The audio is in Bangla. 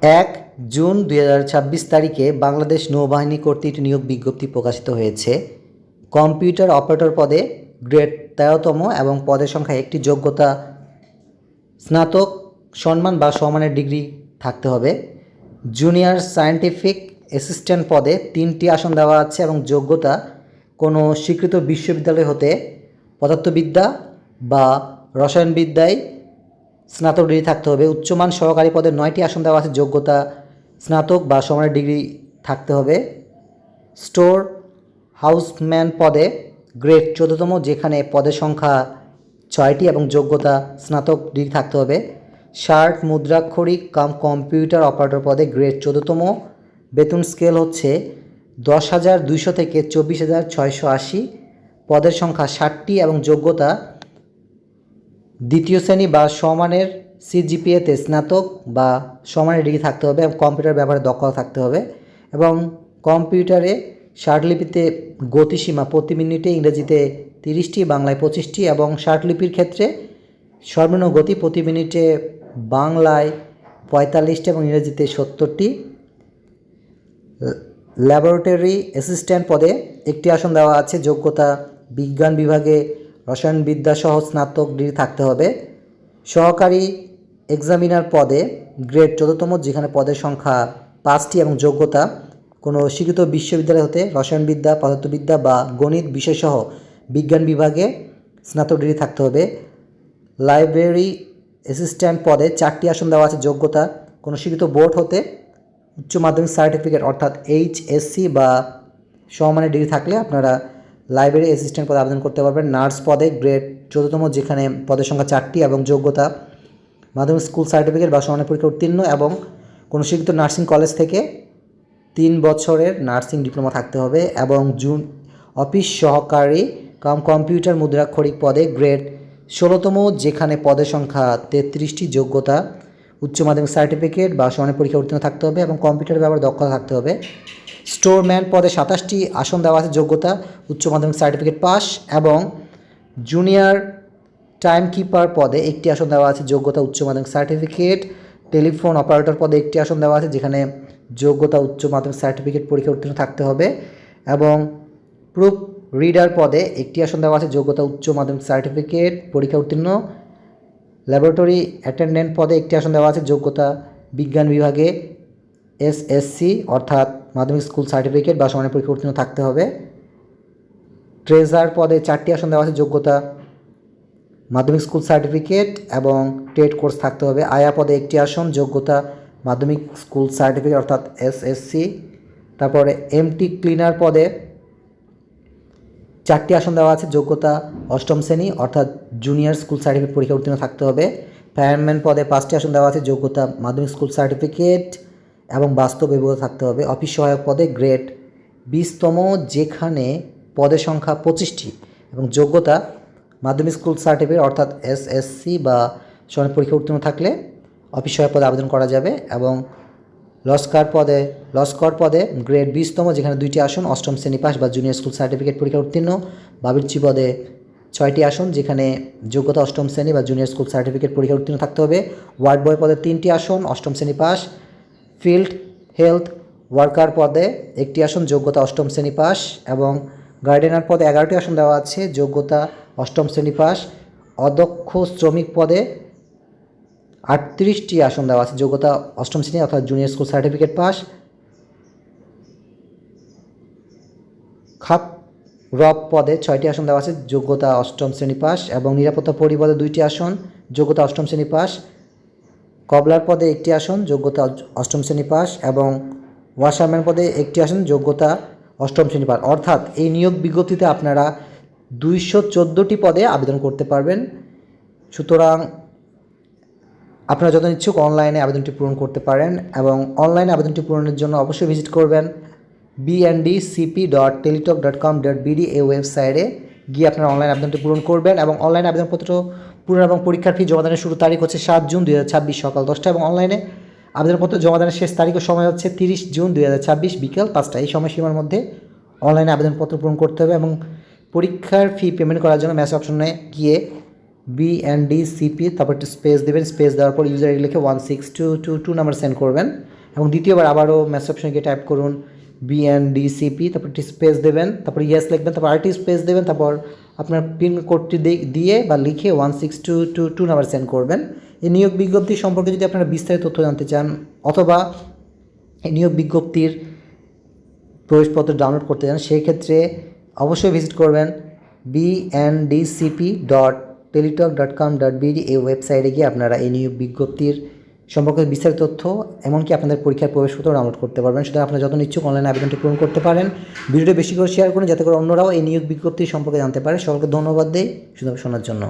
1 জুন 2026 তারিখে বাংলাদেশ নৌবাহিনী কর্তৃক নিয়োগ বিজ্ঞপ্তি প্রকাশিত হয়েছে। কম্পিউটার অপারেটর পদে গ্রেড 13তম এবং পদের সংখ্যা একটি, যোগ্যতা স্নাতক সম্মান বা সমানের ডিগ্রি থাকতে হবে। জুনিয়র সায়েন্টিফিক অ্যাসিস্ট্যান্ট পদে 3টি আসন দেওয়া আছে এবং যোগ্যতা কোনো স্বীকৃত বিশ্ববিদ্যালয় হতে পদার্থবিদ্যা বা রসায়নবিদ্যায় স্নাতক ডিগ্রি থাকতে হবে। উচ্চমান সহকারী পদে 9টি আসন দেওয়া আছে, যোগ্যতা স্নাতক বা সমানের ডিগ্রি থাকতে হবে। স্টোর হাউসম্যান পদে গ্রেড 14তম, যেখানে পদের সংখ্যা 6টি এবং যোগ্যতা স্নাতক ডিগ্রি থাকতে হবে। শার্ট মুদ্রাক্ষরিক কম্পিউটার অপারেটর পদে গ্রেড 14তম, বেতন স্কেল হচ্ছে 10,200 থেকে 24,680, পদের সংখ্যা 60টি এবং যোগ্যতা দ্বিতীয় শ্রেণী বা সমানের সিজিপিএতে স্নাতক বা সমানের ডিগ্রি থাকতে হবে এবং কম্পিউটার ব্যবহারে দক্ষতা থাকতে হবে। এবং কম্পিউটারে শার্টলিপিতে গতিসীমা প্রতি মিনিটে ইংরেজিতে 30টি, বাংলায় 25টি এবং শার্টলিপির ক্ষেত্রে সর্বনিম্ন গতি প্রতি মিনিটে বাংলায় 45টি এবং ইংরেজিতে 70টি। ল্যাবরেটরি অ্যাসিস্ট্যান্ট পদে একটি আসন দেওয়া আছে, যোগ্যতা বিজ্ঞান বিভাগে রসায়নবিদ্যা সহ স্নাতক ডিগ্রি থাকতে হবে। সহকারী এক্সামিনার পদে গ্রেড 14তম, যেখানে পদের সংখ্যা 5টি এবং যোগ্যতা কোনো স্বীকৃত বিশ্ববিদ্যালয় হতে রসায়নবিদ্যা, পদার্থবিদ্যা বা গণিত বিষয়সহ বিজ্ঞান বিভাগে স্নাতক ডিগ্রি থাকতে হবে। লাইব্রেরি অ্যাসিস্ট্যান্ট পদে 4টি আসন দেওয়া আছে, যোগ্যতা কোনো স্বীকৃত বোর্ড হতে উচ্চ মাধ্যমিক সার্টিফিকেট অর্থাৎ HSC বা সমমানের ডিগ্রি থাকলে আপনারা লাইব্রেরি অ্যাসিস্ট্যান্ট পদে আবেদন করতে পারবেন। নার্স পদে গ্রেড 14তম, যেখানে পদের সংখ্যা 4টি এবং যোগ্যতা মাধ্যমিক স্কুল সার্টিফিকেট বা সমানের পরীক্ষা উত্তীর্ণ এবং কোনো স্বীকৃত নার্সিং কলেজ থেকে 3 বছরের নার্সিং ডিপ্লোমা থাকতে হবে। এবং অফিস সহকারী কম্পিউটার মুদ্রাক্ষরিক পদে গ্রেড 16তম, যেখানে পদের সংখ্যা 33টি, যোগ্যতা উচ্চ মাধ্যমিক সার্টিফিকেট বা সমানের পরীক্ষা উত্তীর্ণ থাকতে হবে এবং কম্পিউটার ব্যবহারে দক্ষতা থাকতে হবে। স্টোরম্যান পদে 27টি আসন দেওয়া আছে, যোগ্যতা উচ্চ মাধ্যমিক সার্টিফিকেট পাস এবং জুনিয়র টাইম কিপার পদে একটি আসন দেওয়া আছে, যোগ্যতা উচ্চ মাধ্যমিক সার্টিফিকেট। টেলিফোন অপারেটর পদে একটি আসন দেওয়া আছে, যেখানে যোগ্যতা উচ্চ মাধ্যমিক সার্টিফিকেট পরীক্ষা উত্তীর্ণ থাকতে হবে এবং প্রুফ রিডার পদে একটি আসন দেওয়া আছে, যোগ্যতা উচ্চ মাধ্যমিক সার্টিফিকেট পরীক্ষা উত্তীর্ণ। ল্যাবরেটরি অ্যাটেন্ডেন্ট পদে একটি আসন দেওয়া আছে, যোগ্যতা বিজ্ঞান বিভাগে SSC অর্থাৎ মাধ্যমিক স্কুল সার্টিফিকেট বা সমানের পরীক্ষা উত্তীর্ণ থাকতে হবে। ট্রেজার পদে 4টি আসন দেওয়া আছে, যোগ্যতা মাধ্যমিক স্কুল সার্টিফিকেট এবং টেট কোর্স থাকতে হবে। আয়া পদে একটি আসন, যোগ্যতা মাধ্যমিক স্কুল সার্টিফিকেট অর্থাৎ SSC। তারপরে এমটি ক্লিনার পদে 4টি আসন দেওয়া আছে, যোগ্যতা 8ম শ্রেণী অর্থাৎ জুনিয়র স্কুল সার্টিফিকেট পরীক্ষা উত্তীর্ণ থাকতে হবে। ফায়ারম্যান পদে 5টি আসন দেওয়া আছে, যোগ্যতা মাধ্যমিক স্কুল সার্টিফিকেট এবং বাস্তব অভিজ্ঞতা থাকতে হবে। অফিস সহায়ক পদে গ্রেড 20তম, যেখানে পদের সংখ্যা 25টি এবং যোগ্যতা মাধ্যমিক স্কুল সার্টিফিকেট অর্থাৎ SSC বা সমানের পরীক্ষা উত্তীর্ণ থাকলে অফিস সহায়ক পদে আবেদন করা যাবে। এবং লস্কর পদে গ্রেড 20তম, যেখানে 2টি আসন 8ম শ্রেণী পাস বা জুনিয়র স্কুল সার্টিফিকেট পরীক্ষা উত্তীর্ণ। বাবুর্চি পদে 6টি আসন, যেখানে যোগ্যতা 8ম শ্রেণী বা জুনিয়র স্কুল সার্টিফিকেট পরীক্ষা উত্তীর্ণ থাকতে হবে। ওয়ার্ড বয় পদে 3টি আসন 8ম শ্রেণী পাস। ফিল্ড হেলথ ওয়ার্কার পদে একটি আসন, যোগ্যতা 8ম শ্রেণী পাস এবং গার্ডেনার পদে 11টি আসন দেওয়া আছে, যোগ্যতা 8ম শ্রেণী পাস। অদক্ষ শ্রমিক পদে 38টি আসন দেওয়া আছে, যোগ্যতা 8ম শ্রেণী অর্থাৎ জুনিয়র স্কুল সার্টিফিকেট পাস। খাপ রব পদে 6টি আসন দেওয়া আছে, যোগ্যতা 8ম শ্রেণী পাস এবং নিরাপত্তা পরিপদে 2টি আসন, যোগ্যতা 8ম শ্রেণী পাস। কবলার পদে একটি আসন, যোগ্যতা 8ম শ্রেণী পাস এবং ওয়াশারম্যান পদে একটি আসন, যোগ্যতা 8ম শ্রেণী পাস। অর্থাৎ এই নিয়োগ বিজ্ঞপ্তিতে আপনারা 214টি পদে আবেদন করতে পারবেন। সুতরাং আপনারা যত ইচ্ছুক অনলাইনে আবেদনটি পূরণ করতে পারেন এবং অনলাইনে আবেদনটি পূরণের জন্য অবশ্যই ভিজিট করবেন bndcp.teletalk.com.bd এই ওয়েবসাইটে গিয়ে আপনারা অনলাইন আবেদনটি পূরণ করবেন এবং অনলাইন আবেদনপত্র পূরণ এবং পরীক্ষার ফি জমাদানের শুরু তারিখ হচ্ছে 7 জুন 2026 সকাল 10টা এবং অনলাইনে আবেদনপত্র জমাদানের শেষ তারিখ ও সময় হচ্ছে 30 জুন 2026 বিকেল 5টা। এই সময়সীমার মধ্যে অনলাইনে আবেদনপত্র পূরণ করতে হবে এবং পরীক্ষার ফি পেমেন্ট করার জন্য মেসেজ অপশনে গিয়ে BNDCP তারপর একটু স্পেস দেবেন, স্পেস দেওয়ার পর ইউজার আইডি লিখে 16222 নাম্বার সেন্ড করবেন। এবং দ্বিতীয়বার আবারও মেসেজ অপশনে গিয়ে টাইপ করুন BNDCP, তারপর একটি স্পেস দেবেন, তারপর ইয়েস লিখবেন, তারপর আরেকটি স্পেস দেবেন, তারপর আপনার পিন কোডটি দিয়ে বা লিখে 16222 নাম্বার সেন্ড করবেন। এই নিয়োগ বিজ্ঞপ্তি সম্পর্কে যদি আপনারা বিস্তারিত তথ্য জানতে চান অথবা এই নিয়োগ বিজ্ঞপ্তির প্রবেশপত্র ডাউনলোড করতে চান, সেই ক্ষেত্রে অবশ্যই ভিজিট করবেন bndcp.teletalk.com.bd এই ওয়েবসাইটে গিয়ে আপনারা এই নিয়োগ বিজ্ঞপ্তির সম্পর্কে বিস্তারিত তথ্য এমনকি আপনাদের পরীক্ষার প্রবেশপত্র ডাউনলোড করতে পারবেন। সুতরাং আপনারা যত ইচ্ছুক অনলাইন আবেদনটি পূরণ করতে পারেন। ভিডিওটি বেশি করে শেয়ার করুন যাতে করে অন্যরাও এই নিয়োগ বিজ্ঞপ্তি সম্পর্কে জানতে পারে। সকলকে ধন্যবাদ দেই শুধু শোনার জন্য।